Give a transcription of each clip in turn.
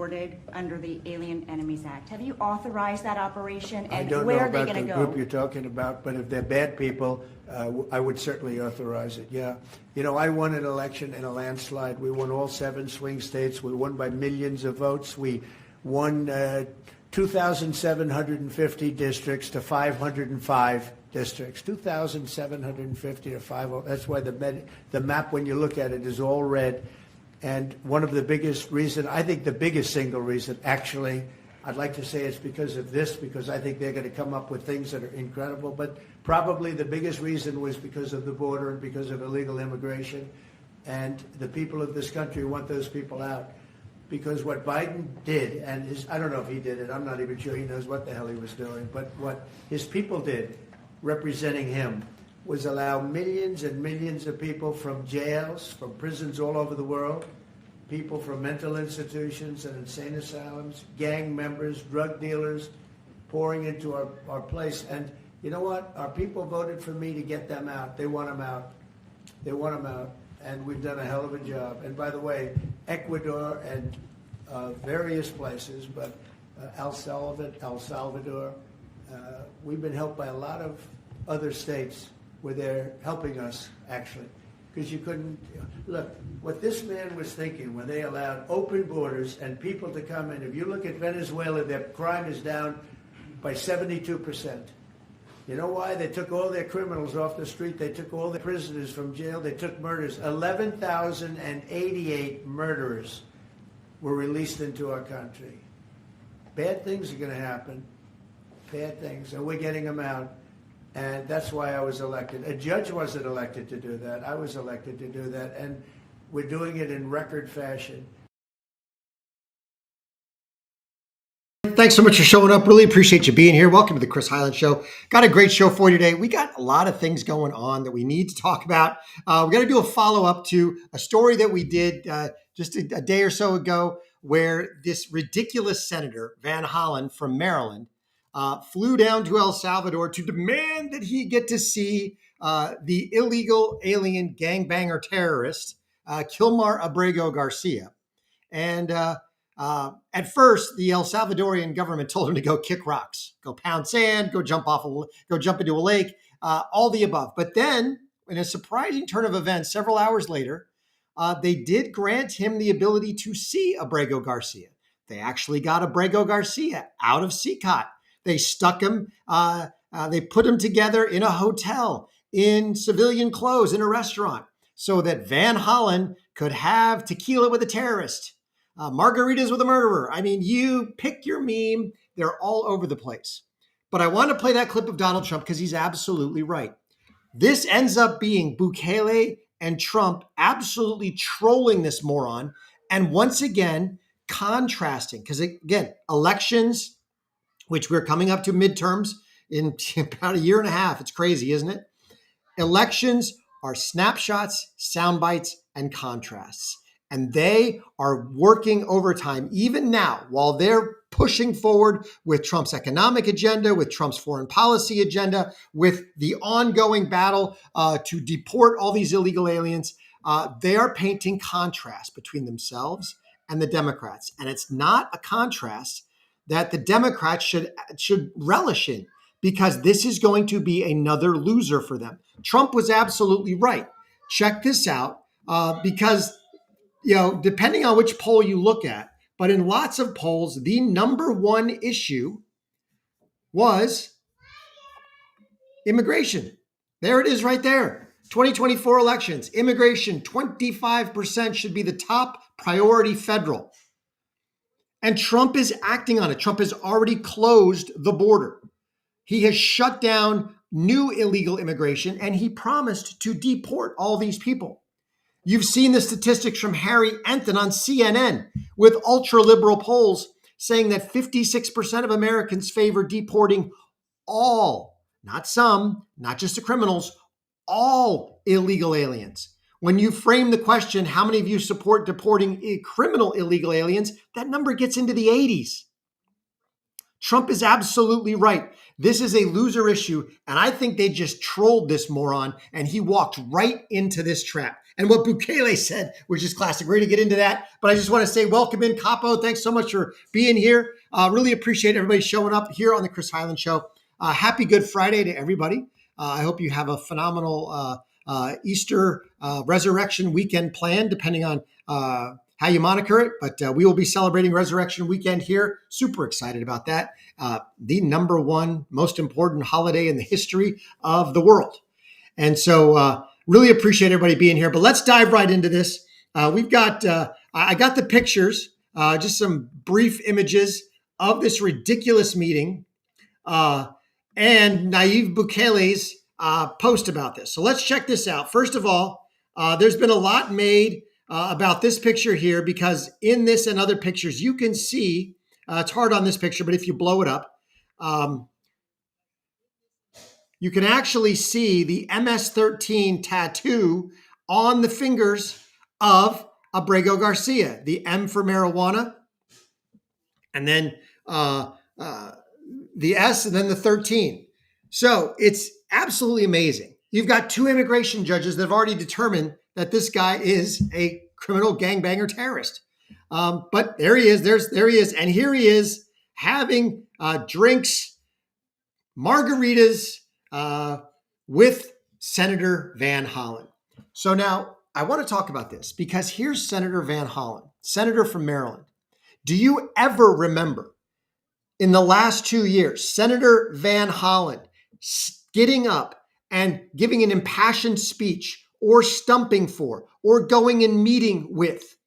deported under the Alien Enemies Act. Have you authorized that operation, and I don't where know are they about going to the go? group you're talking about, but if they're bad people, I would certainly authorize it, yeah. You know, I won an election in a landslide. We won all 7 swing states. We won by millions of votes. We won 2,750 districts to 505 districts. 2,750 to 5. That's why the map, when you look at it, is all red. And one of the biggest reason, I think the biggest single reason, actually, I'd like to say it's because of this, because I think they're going to come up with things that are incredible. But probably the biggest reason was because of the border and because of illegal immigration. And the people of this country want those people out. Because what Biden did, and I don't know if he did it, I'm not even sure he knows what the hell he was doing, but what his people did, representing him, was allow millions and millions of people from jails, from prisons all over the world, people from mental institutions and insane asylums, gang members, drug dealers, pouring into our place. And you know what? Our people voted for me to get them out. They want them out. They want them out. And we've done a hell of a job. And by the way, Ecuador and various places, but El Salvador, we've been helped by a lot of other states where they're helping us, actually. Because you couldn't, look, what this man was thinking when they allowed open borders and people to come in, if you look at Venezuela, their crime is down by 72%. You know why? They took all their criminals off the street. They took all the prisoners from jail. They took murders. 11,088 murderers were released into our country. Bad things are going to happen. Bad things. And we're getting them out. And that's why I was elected. A judge wasn't elected to do that. I was elected to do that. And we're doing it in record fashion. Thanks so much for showing up. Really appreciate you being here. Welcome to the Chris Highland Show. Got a great show for you today. We got a lot of things going on that we need to talk about. We're going to do a follow-up to a story that we did just a day or so ago, where this ridiculous senator, Van Hollen from Maryland, flew down to El Salvador to demand that he get to see the illegal alien gangbanger terrorist, Kilmar Abrego Garcia. And at first, the El Salvadorian government told him to go kick rocks, go pound sand, go jump into a lake, all the above. But then, in a surprising turn of events, several hours later, they did grant him the ability to see Abrego Garcia. They actually got Abrego Garcia out of CCOT. They stuck him, they put him together in a hotel, in civilian clothes, in a restaurant, so that Van Hollen could have tequila with a terrorist, margaritas with a murderer. I mean, you pick your meme. They're all over the place. But I want to play that clip of Donald Trump because he's absolutely right. This ends up being Bukele and Trump absolutely trolling this moron. And once again, contrasting. Because again, elections, which we're coming up to midterms in about a year and a half. It's crazy, isn't it? Elections are snapshots, sound bites, and contrasts. And they are working overtime even now while they're pushing forward with Trump's economic agenda, with Trump's foreign policy agenda, with the ongoing battle to deport all these illegal aliens. They are painting contrast between themselves and the Democrats. And it's not a contrast that the Democrats should relish in, because this is going to be another loser for them. Trump was absolutely right. Check this out, because depending on which poll you look at, but in lots of polls, the number one issue was immigration. There it is right there. 2024 elections, immigration, 25% should be the top priority federal. And Trump is acting on it. Trump has already closed the border. He has shut down new illegal immigration, and he promised to deport all these people. You've seen the statistics from Harry Enton on CNN with ultra-liberal polls saying that 56% of Americans favor deporting all, not some, not just the criminals, all illegal aliens. When you frame the question, how many of you support deporting criminal illegal aliens, that number gets into the 80s. Trump is absolutely right. This is a loser issue, and I think they just trolled this moron, and he walked right into this trap. and what Bukele said, which is classic. We're going to get into that, but I just want to say welcome in, Capo. Thanks so much for being here. Really appreciate everybody showing up here on the Chris Highland Show. Happy Good Friday to everybody. I hope you have a phenomenal Easter resurrection weekend planned, depending on how you moniker it. But we will be celebrating Resurrection Weekend here. Super excited about that. The number one most important holiday in the history of the world. And so really appreciate everybody being here. But let's dive right into this. We've got, I got the pictures, just some brief images of this ridiculous meeting and Nayib Bukele's post about this. So let's check this out. First of all, there's been a lot made about this picture here, because in this and other pictures, you can see, it's hard on this picture, but if you blow it up, you can actually see the MS-13 tattoo on the fingers of Abrego Garcia, the M for marijuana, and then the S, and then the 13. So it's absolutely amazing. You've got two immigration judges that have already determined that this guy is a criminal gangbanger terrorist. But there he is. There he is. And here he is having drinks, margaritas, with Senator Van Hollen. So now I want to talk about this, because here's Senator Van Hollen, senator from Maryland. Do you ever remember in the last 2 years, Senator Van Hollen getting up and giving an impassioned speech or stumping for or going and meeting with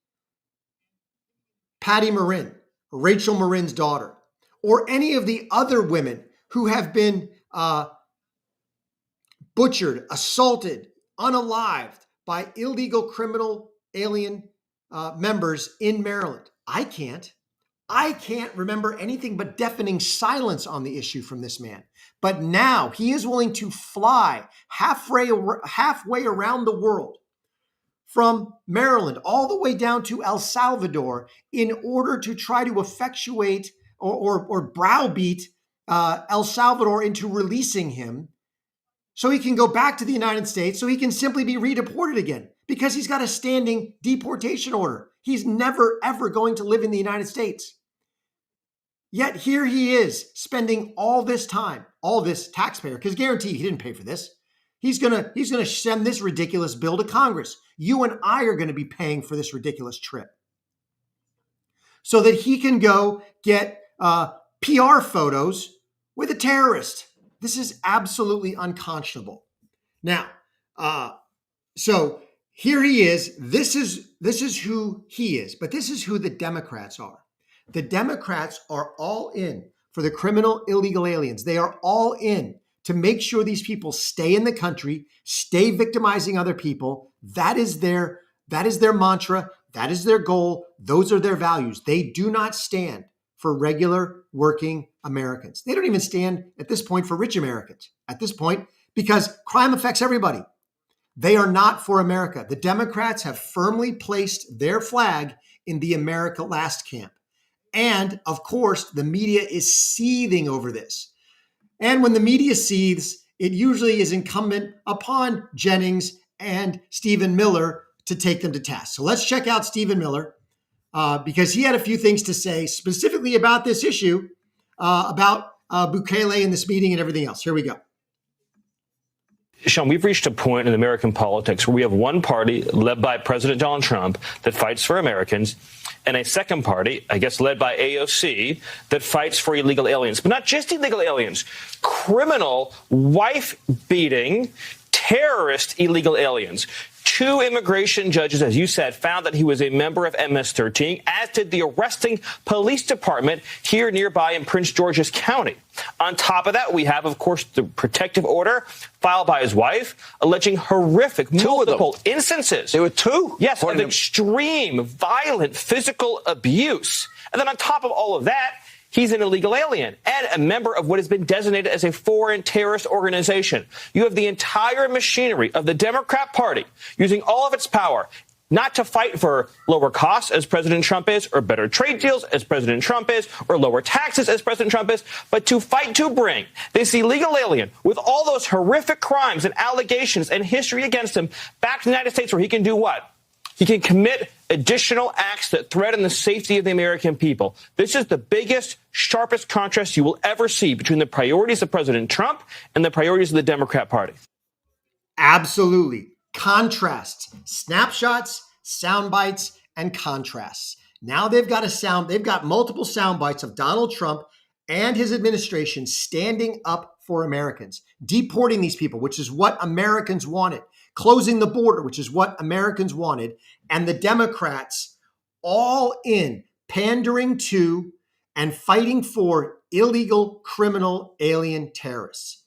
Patty Marin, Rachel Marin's daughter, or any of the other women who have been butchered, assaulted, unalived by illegal criminal alien members in Maryland? I can't remember anything but deafening silence on the issue from this man. But now he is willing to fly halfway around the world, from Maryland all the way down to El Salvador, in order to try to effectuate or browbeat El Salvador into releasing him, so he can go back to the United States, so he can simply be redeported again, because he's got a standing deportation order. He's never, ever going to live in the United States. Yet here he is spending all this time, all this taxpayer, because guarantee he didn't pay for this. He's gonna send this ridiculous bill to Congress. You and I are going to be paying for this ridiculous trip, so that he can go get PR photos with a terrorist. This is absolutely unconscionable. Now, so here he is. This is who he is, but this is who the Democrats are. The Democrats are all in for the criminal illegal aliens. They are all in to make sure these people stay in the country, stay victimizing other people. That is their mantra. That is their goal. Those are their values. They do not stand for regular working Americans. They don't even stand at this point for rich Americans at this point, because crime affects everybody. They are not for America. The Democrats have firmly placed their flag in the America Last camp. And of course, the media is seething over this. And when the media seethes, it usually is incumbent upon Jennings and Stephen Miller to take them to task. So let's check out Stephen Miller, because he had a few things to say specifically about this issue, about Bukele and this meeting and everything else. Here we go. Sean, we've reached a point in American politics where we have one party led by President Donald Trump that fights for Americans, and a second party, I guess led by AOC, that fights for illegal aliens. But not just illegal aliens, criminal, wife-beating, terrorist illegal aliens. Two immigration judges, as you said, found that he was a member of MS-13, as did the arresting police department here nearby in Prince George's County. On top of that, we have, of course, the protective order filed by his wife, alleging horrific, multiple instances. There were two? Yes, of extreme, violent physical abuse. And then on top of all of that, he's an illegal alien and a member of what has been designated as a foreign terrorist organization. You have the entire machinery of the Democrat Party using all of its power, not to fight for lower costs, as President Trump is, or better trade deals, as President Trump is, or lower taxes, as President Trump is, but to fight to bring this illegal alien with all those horrific crimes and allegations and history against him back to the United States, where he can do what? He can commit additional acts that threaten the safety of the American people. This is the biggest, sharpest contrast you will ever see between the priorities of President Trump and the priorities of the Democrat Party. Absolutely. Contrasts, snapshots, sound bites, and contrasts. Now they've got multiple sound bites of Donald Trump and his administration standing up for Americans, deporting these people, which is what Americans wanted, closing the border, which is what Americans wanted, and the Democrats all in pandering to and fighting for illegal criminal alien terrorists.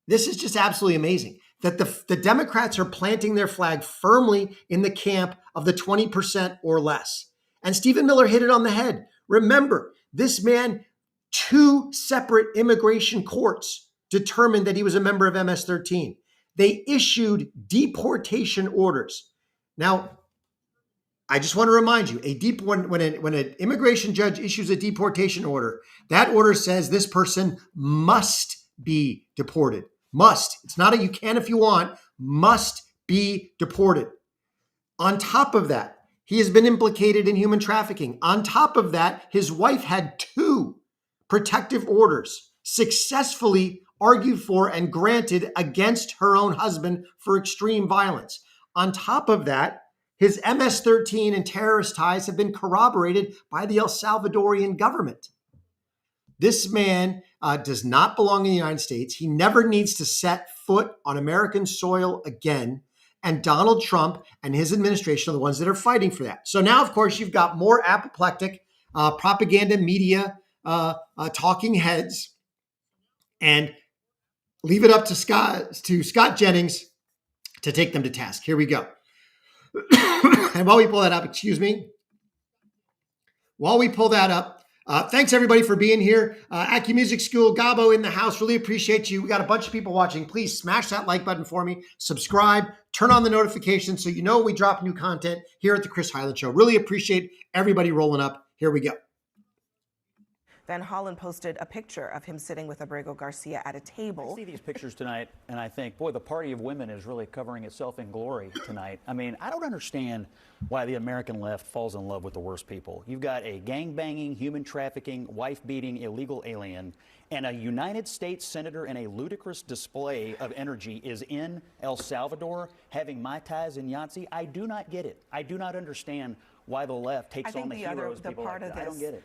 This is just absolutely amazing that the Democrats are planting their flag firmly in the camp of the 20% or less. And Stephen Miller hit it on the head. Remember, this man, 2 separate immigration courts determined that he was a member of MS-13. They issued deportation orders. Now, I just want to remind you, when an immigration judge issues a deportation order, that order says this person must be deported. Must. It's not a you can if you want, must be deported. On top of that, he has been implicated in human trafficking. On top of that, his wife had 2 protective orders successfully argued for and granted against her own husband for extreme violence. On top of that, his MS-13 and terrorist ties have been corroborated by the El Salvadorian government. This man does not belong in the United States. He never needs to set foot on American soil again. And Donald Trump and his administration are the ones that are fighting for that. So now, of course, you've got more apoplectic propaganda media talking heads, and leave it up to Scott Jennings to take them to task. Here we go. And while we pull that up, thanks everybody for being here. Aki Music School, Gabo in the house. Really appreciate you. We got a bunch of people watching. Please smash that like button for me. Subscribe. Turn on the notifications so you know when we drop new content here at the Chris Highland Show. Really appreciate everybody rolling up. Here we go. Van Hollen posted a picture of him sitting with Abrego Garcia at a table. I see these pictures tonight, and I think, boy, the party of women is really covering itself in glory tonight. I mean, I don't understand why the American left falls in love with the worst people. You've got a gang-banging, human trafficking, wife-beating, illegal alien, and a United States senator in a ludicrous display of energy is in El Salvador having Mai Tais and Yahtzee. I do not get it. I do not understand why the left takes on the heroes people like that. I don't get it.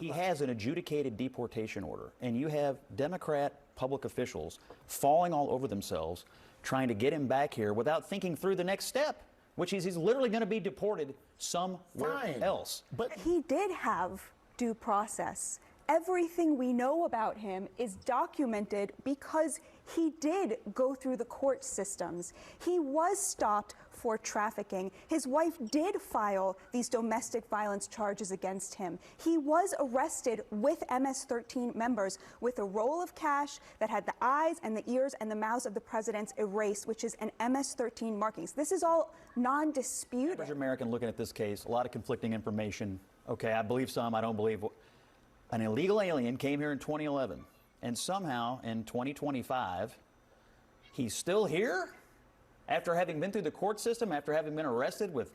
He has an adjudicated deportation order, and you have Democrat public officials falling all over themselves trying to get him back here without thinking through the next step, which is he's literally going to be deported somewhere else. But he did have due process. Everything we know about him is documented because he did go through the court systems. He was stopped for trafficking. His wife did file these domestic violence charges against him. He was arrested with MS-13 members with a roll of cash that had the eyes and the ears and the mouths of the presidents erased, which is an MS-13 markings. This is all non-disputed. Average American looking at this case, a lot of conflicting information. Okay, I believe some, I don't believe. An illegal alien came here in 2011, and somehow in 2025, he's still here? After having been through the court system, after having been arrested with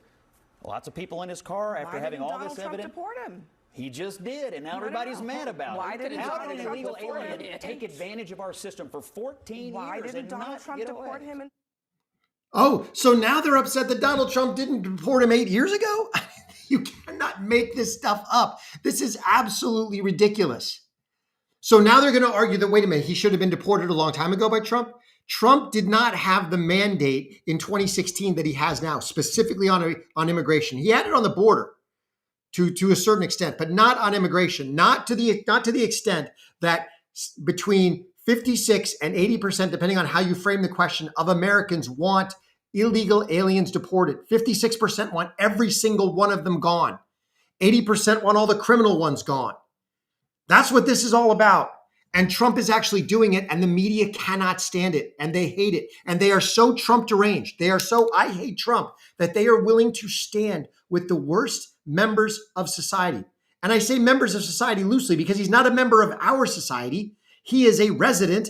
lots of people in his car, after having all this evidence. Deport him? He just did, and now everybody's mad about it. How did an illegal deport alien him? take advantage of our system for 14 Why years didn't and Donald not Trump get deport away? him? Oh, so now they're upset that Donald Trump didn't deport him 8 years ago? You cannot make this stuff up. This is absolutely ridiculous. So now they're going to argue that, wait a minute, he should have been deported a long time ago by Trump. Trump did not have the mandate in 2016 that he has now, specifically on immigration. He had it on the border to a certain extent, but not on immigration, not to the extent that between 56 and 80%, depending on how you frame the question, of Americans want illegal aliens deported. 56% want every single one of them gone. 80% want all the criminal ones gone. That's what this is all about. And Trump is actually doing it, and the media cannot stand it, and they hate it. And they are so Trump deranged. They are so I hate Trump that they are willing to stand with the worst members of society. And I say members of society loosely because he's not a member of our society. He is a resident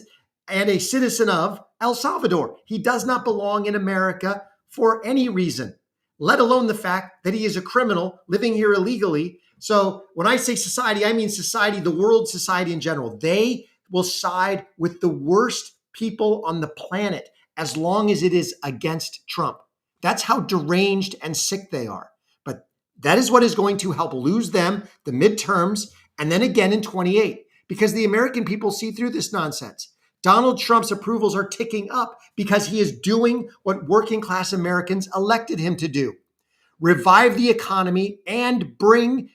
and a citizen of El Salvador. He does not belong in America for any reason, let alone the fact that he is a criminal living here illegally. So when I say society, I mean society, the world society in general. They will side with the worst people on the planet as long as it is against Trump. That's how deranged and sick they are. But that is what is going to help lose them the midterms and then again in 28, because the American people see through this nonsense. Donald Trump's approvals are ticking up because he is doing what working class Americans elected him to do. Revive the economy and bring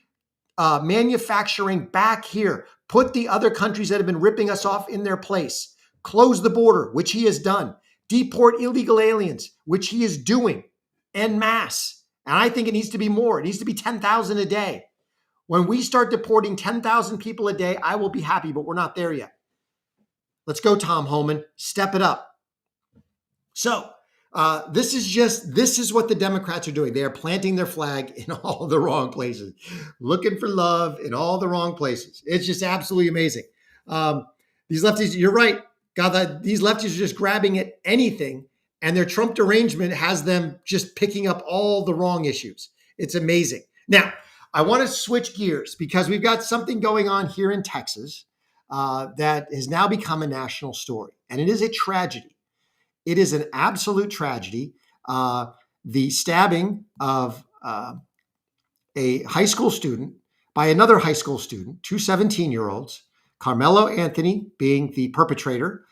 manufacturing back here. Put the other countries that have been ripping us off in their place. Close the border, which he has done. Deport illegal aliens, which he is doing en masse. And I think it needs to be more. It needs to be 10,000 a day. When we start deporting 10,000 people a day, I will be happy, but we're not there yet. Let's go, Tom Homan. Step it up. So this is what the Democrats are doing. They are planting their flag in all the wrong places, looking for love in all the wrong places. It's just absolutely amazing. These lefties, you're right. God, these lefties are just grabbing at anything, and their Trump derangement has them just picking up all the wrong issues. It's amazing. Now, I want to switch gears because we've got something going on here in Texas that has now become a national story, and it is a tragedy. It is an absolute tragedy. The stabbing of a high school student by another high school student, two 17-year-olds, Carmelo Anthony being the perpetrator,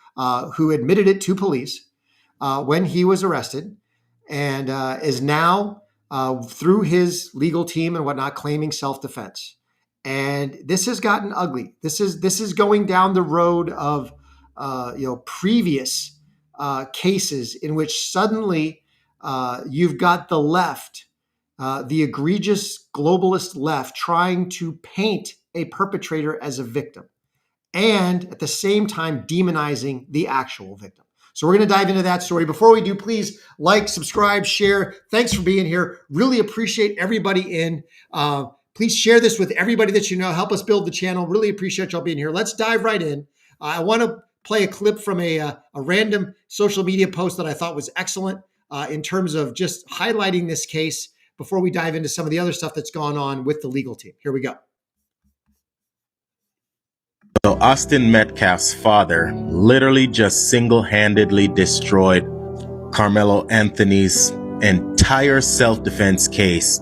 who admitted it to police when he was arrested, and is now, through his legal team and whatnot, claiming self-defense. And this has gotten ugly. This is going down the road of previous cases in which suddenly you've got the left, the egregious globalist left, trying to paint a perpetrator as a victim and at the same time demonizing the actual victim. So we're going to dive into that story. Before we do, please like, subscribe, share. Thanks for being here. Really appreciate everybody in. Please share this with everybody that you know. Help us build the channel. Really appreciate y'all being here. Let's dive right in. I want to play a clip from a random social media post that I thought was excellent in terms of just highlighting this case before we dive into some of the other stuff that's gone on with the legal team. Here we go. So Austin Metcalf's father literally just single-handedly destroyed Carmelo Anthony's entire self-defense case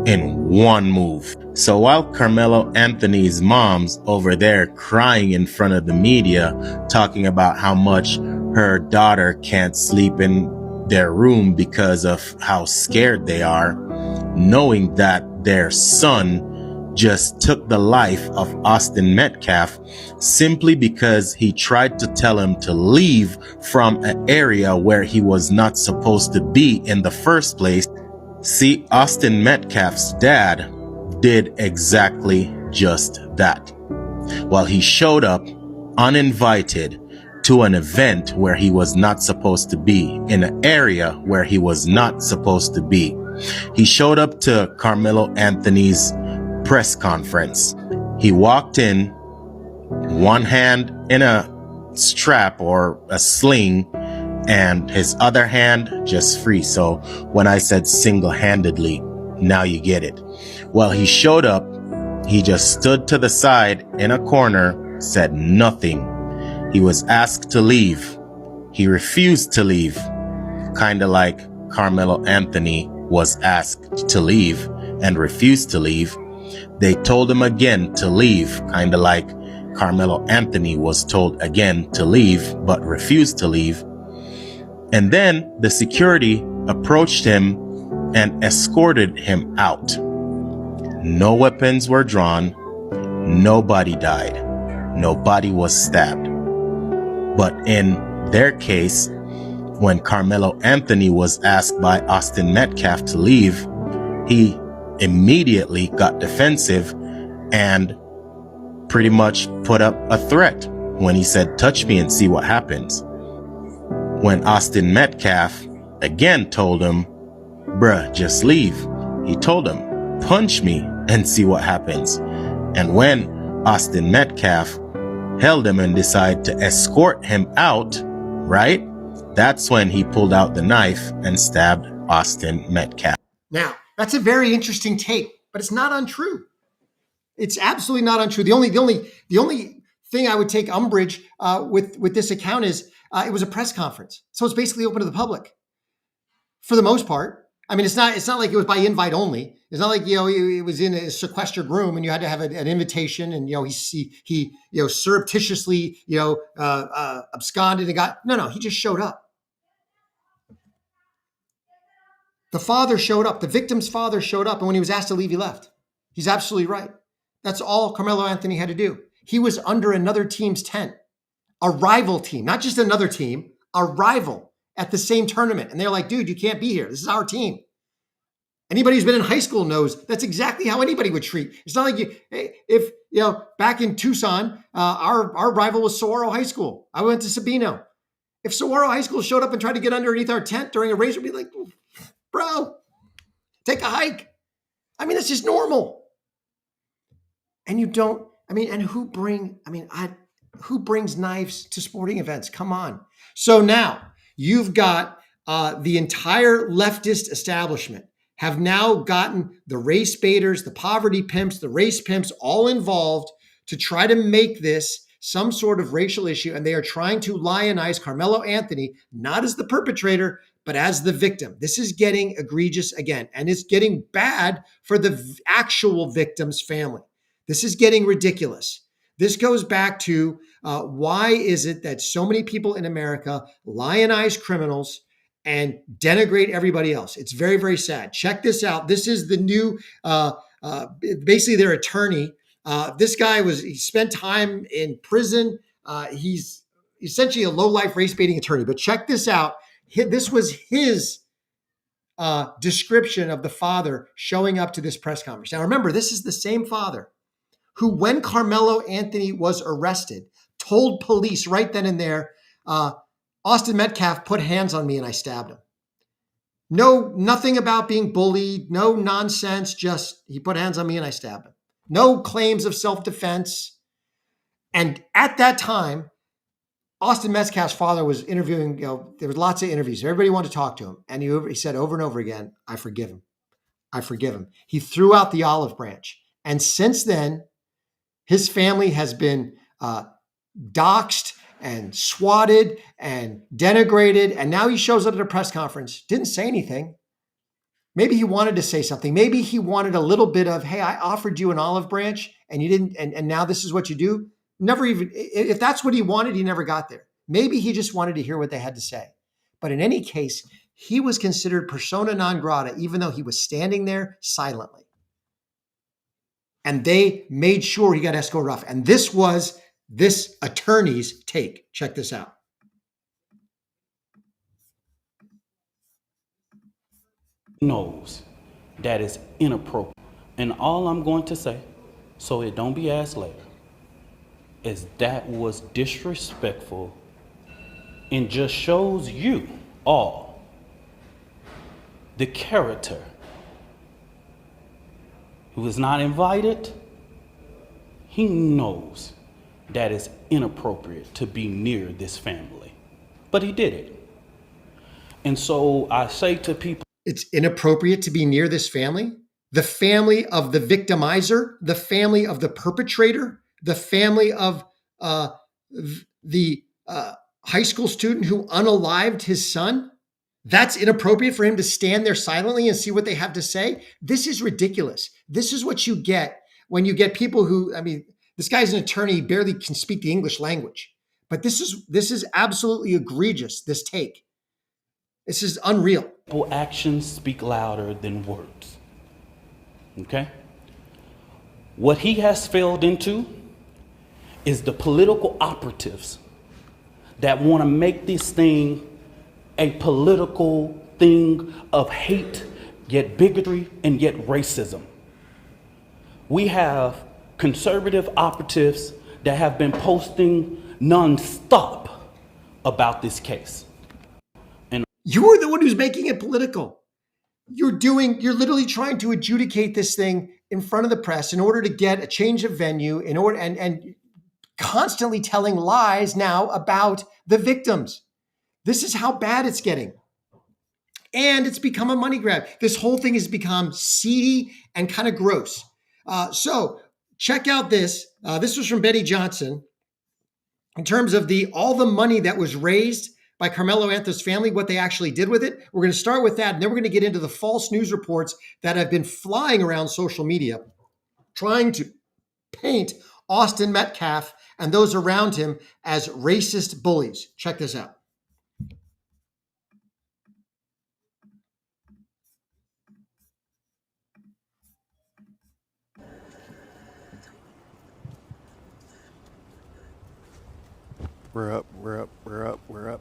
in one move. So while Carmelo Anthony's mom's over there crying in front of the media, talking about how much her daughter can't sleep in their room because of how scared they are, knowing that their son just took the life of Austin Metcalf simply because he tried to tell him to leave from an area where he was not supposed to be in the first place. See, Austin Metcalf's dad did exactly just that. Well, he showed up uninvited to an event where he was not supposed to be, in an area where he was not supposed to be. He showed up to Carmelo Anthony's press conference. He walked in, one hand in a strap or a sling, and his other hand just free. So when I said single-handedly, now you get it. Well, he showed up, he just stood to the side in a corner, said nothing. He was asked to leave. He refused to leave, kind of like Carmelo Anthony was asked to leave and refused to leave. They told him again to leave, kind of like Carmelo Anthony was told again to leave, but refused to leave. And then the security approached him and escorted him out. No weapons were drawn. Nobody died. Nobody was stabbed. But in their case, when Carmelo Anthony was asked by Austin Metcalf to leave, he immediately got defensive and pretty much put up a threat when he said, touch me and see what happens. When Austin Metcalf again told him, bruh, just leave, he told him, punch me and see what happens. And when Austin Metcalf held him and decided to escort him out, right? That's when he pulled out the knife and stabbed Austin Metcalf. Now, that's a very interesting take, but it's not untrue. It's absolutely not untrue. The only thing I would take umbrage with this account is it was a press conference, so it's basically open to the public for the most part. I mean, it's not like it was by invite only. It's not like, it was in a sequestered room and you had to have an invitation and, he surreptitiously, absconded and no, he just showed up. The father showed up. The victim's father showed up. And when he was asked to leave, he left. He's absolutely right. That's all Carmelo Anthony had to do. He was under another team's tent, a rival team, not just another team, a rival at the same tournament. And they're like, dude, you can't be here. This is our team. Anybody who's been in high school knows that's exactly how anybody would treat. It's not like back in Tucson, our rival was Saguaro High School. I went to Sabino. If Saguaro High School showed up and tried to get underneath our tent during a race, we'd be like, bro, take a hike. I mean, that's just normal. And who brings knives to sporting events? Come on. So now you've got the entire leftist establishment have now gotten the race baiters, the poverty pimps, the race pimps all involved to try to make this some sort of racial issue. And they are trying to lionize Carmelo Anthony, not as the perpetrator, but as the victim. This is getting egregious again, and it's getting bad for the actual victim's family. This is getting ridiculous. This goes back to why is it that so many people in America lionize criminals and denigrate everybody else? It's very, very sad. Check this out. This is the new, basically their attorney. This guy he spent time in prison. He's essentially a low-life race-baiting attorney. But check this out. This was his description of the father showing up to this press conference. Now, remember, this is the same father who, when Carmelo Anthony was arrested, told police right then and there, Austin Metcalf put hands on me and I stabbed him. Nothing about being bullied, no nonsense, just he put hands on me and I stabbed him. No claims of self-defense. And at that time, Austin Metcalf's father was interviewing, there was lots of interviews. Everybody wanted to talk to him. And he said over and over again, I forgive him. I forgive him. He threw out the olive branch. And since then, his family has been doxxed and swatted and denigrated. And now he shows up at a press conference, didn't say anything. Maybe he wanted to say something. Maybe he wanted a little bit of, hey, I offered you an olive branch and you didn't, and now this is what you do. Never even, if that's what he wanted, he never got there. Maybe he just wanted to hear what they had to say. But in any case, he was considered persona non grata, even though he was standing there silently. And they made sure he got escorted off. And this was this attorney's take. Check this out. Knows that is inappropriate. And all I'm going to say, so it don't be asked later, is that was disrespectful and just shows you all the character who is not invited. He knows that it's inappropriate to be near this family, but he did it. And so I say to people, it's inappropriate to be near this family, the family of the victimizer, the family of the perpetrator, the family of the high school student who unalived his son. That's inappropriate for him to stand there silently and see what they have to say. This is ridiculous. This is what you get when you get people who, this guy's an attorney, he barely can speak the English language. But this is absolutely egregious, this take. This is unreal. Actions speak louder than words. Okay? What he has failed into is the political operatives that want to make this thing a political thing of hate, yet bigotry, and yet racism. We have conservative operatives that have been posting nonstop about this case. And you're the one who's making it political. You're literally trying to adjudicate this thing in front of the press in order to get a change of venue, in order and constantly telling lies now about the victims. This is how bad it's getting. And it's become a money grab. This whole thing has become seedy and kind of gross. So check out this. This was from Betty Johnson. In terms of all the money that was raised by Carmelo Anthony's family, what they actually did with it. We're going to start with that, and then we're going to get into the false news reports that have been flying around social media, trying to paint Austin Metcalf and those around him as racist bullies. Check this out. We're up, we're up, we're up, we're up.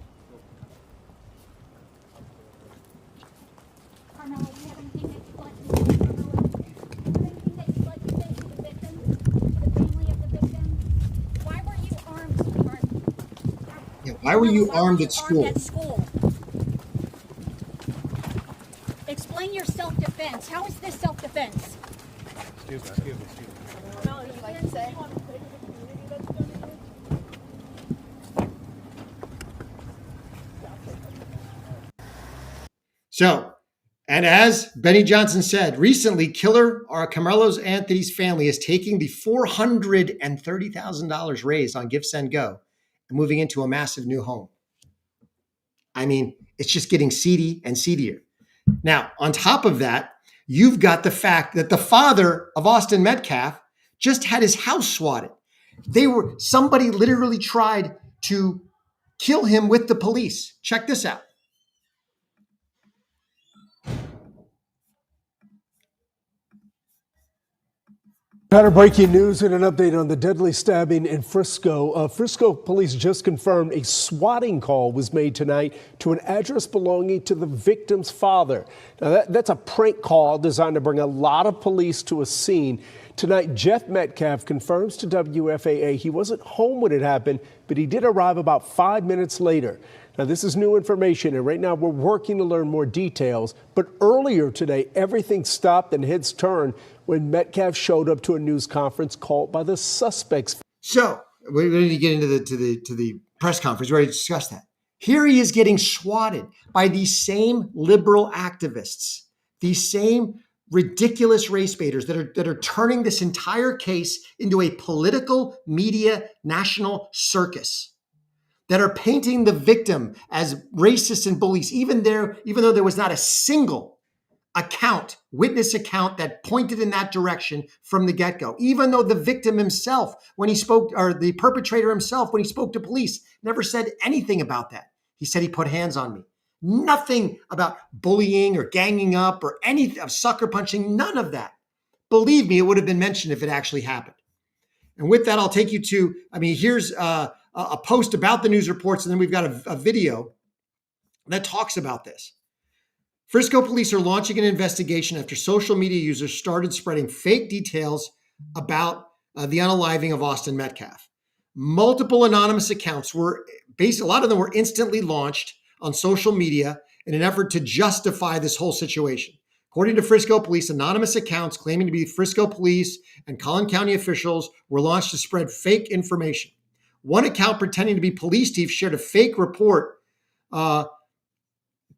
Carmelo, do you have anything that you'd like to say? Carmelo, do you have anything that you'd like to say to the victims, to the family of the victims? Why were you armed, sweetheart? Yeah, why were you armed at school? Explain your self-defense. How is this self-defense? Excuse me. Carmelo, would you like to say? So, and as Benny Johnson said, recently, killer Carmelo Anthony's family is taking the $430,000 raised on Give, Send, Go and moving into a massive new home. I mean, it's just getting seedy and seedier. Now, on top of that, you've got the fact that the father of Austin Metcalf just had his house swatted. Somebody literally tried to kill him with the police. Check this out. Better breaking news and an update on the deadly stabbing in Frisco. Frisco police just confirmed a swatting call was made tonight to an address belonging to the victim's father. Now that's a prank call designed to bring a lot of police to a scene. Tonight, Jeff Metcalf confirms to WFAA he wasn't home when it happened, but he did arrive about 5 minutes later. Now, this is new information, and right now we're working to learn more details. But earlier today, everything stopped and heads turned when Metcalf showed up to a news conference called by the suspects. So we're going to get into the press conference. We're ready to discuss that. Here he is getting swatted by these same liberal activists, these same ridiculous race baiters that are turning this entire case into a political media national circus, that are painting the victim as racists and bullies, even though there was not a single witness account that pointed in that direction from the get-go. Even though the victim himself, when he spoke, or the perpetrator himself, when he spoke to police, never said anything about that. He said he put hands on me. Nothing about bullying or ganging up or any of sucker punching, none of that. Believe me, it would have been mentioned if it actually happened. And with that, I'll take you to, here's a post about the news reports, and then we've got a video that talks about this. Frisco police are launching an investigation after social media users started spreading fake details about the unaliving of Austin Metcalf. Multiple anonymous accounts a lot of them were instantly launched on social media in an effort to justify this whole situation. According to Frisco police, anonymous accounts claiming to be Frisco police and Collin County officials were launched to spread fake information. One account pretending to be police chief shared a fake report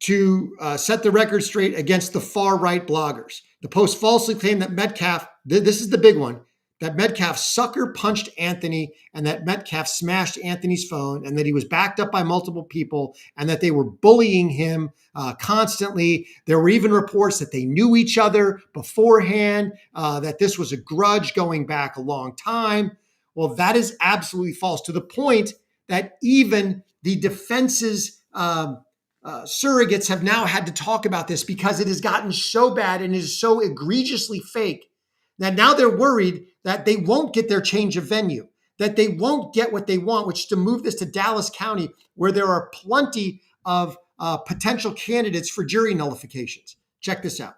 to set the record straight against the far-right bloggers. The post falsely claimed that Metcalf, this is the big one, that Metcalf sucker punched Anthony and that Metcalf smashed Anthony's phone and that he was backed up by multiple people and that they were bullying him constantly. There were even reports that they knew each other beforehand, that this was a grudge going back a long time. Well, that is absolutely false, to the point that even the defense's surrogates have now had to talk about this because it has gotten so bad and is so egregiously fake that now they're worried that they won't get their change of venue, that they won't get what they want, which is to move this to Dallas County, where there are plenty of potential candidates for jury nullifications. Check this out.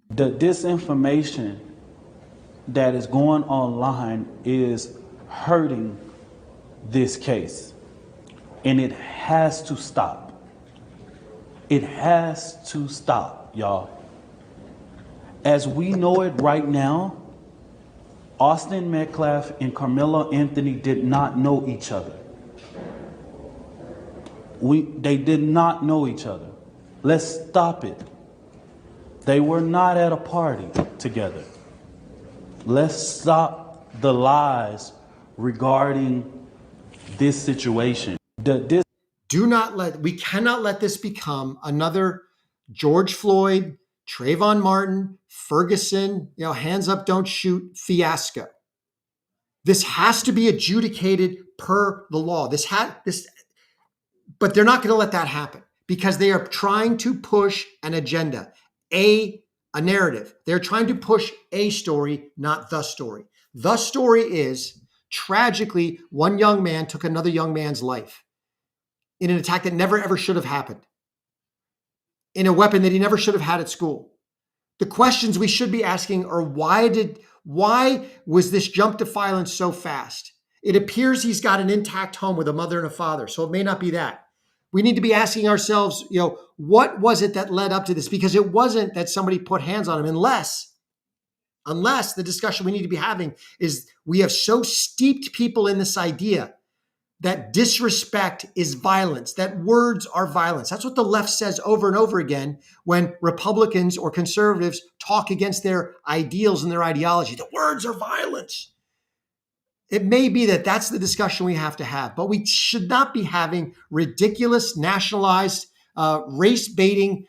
The disinformation that is going online is hurting this case. And it has to stop. It has to stop, y'all. As we know it right now, Austin Metcalf and Carmelo Anthony did not know each other. They did not know each other. Let's stop it. They were not at a party together. Let's stop the lies regarding this situation. We cannot let this become another George Floyd, Trayvon Martin, Ferguson, hands up, don't shoot fiasco. This has to be adjudicated per the law. But they're not going to let that happen because they are trying to push an agenda, a narrative. They're trying to push a story, not the story. The story is, tragically, one young man took another young man's life in an attack that never ever should have happened, in a weapon that he never should have had at school. The questions we should be asking are, why was this jump to violence so fast? It appears he's got an intact home with a mother and a father, so it may not be that. We need to be asking ourselves, what was it that led up to this? Because it wasn't that somebody put hands on him, unless the discussion we need to be having is we have so steeped people in this idea that disrespect is violence, that words are violence. That's what the left says over and over again when Republicans or conservatives talk against their ideals and their ideology. The words are violence. It may be that that's the discussion we have to have, but we should not be having ridiculous, nationalized, race-baiting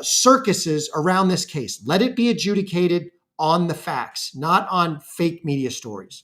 circuses around this case. Let it be adjudicated on the facts, not on fake media stories.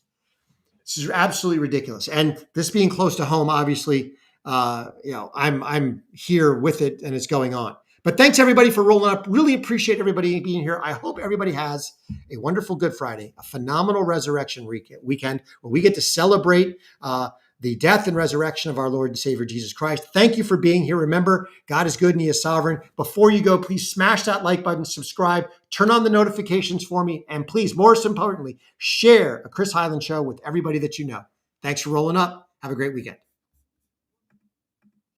This is absolutely ridiculous. And this being close to home, obviously, I'm here with it and it's going on. But thanks everybody for rolling up. Really appreciate everybody being here. I hope everybody has a wonderful Good Friday, a phenomenal resurrection weekend where we get to celebrate the death and resurrection of our Lord and Savior, Jesus Christ. Thank you for being here. Remember, God is good and he is sovereign. Before you go, please smash that like button, subscribe, turn on the notifications for me, and please, most importantly, share a Chris Highland Show with everybody that you know. Thanks for rolling up. Have a great weekend.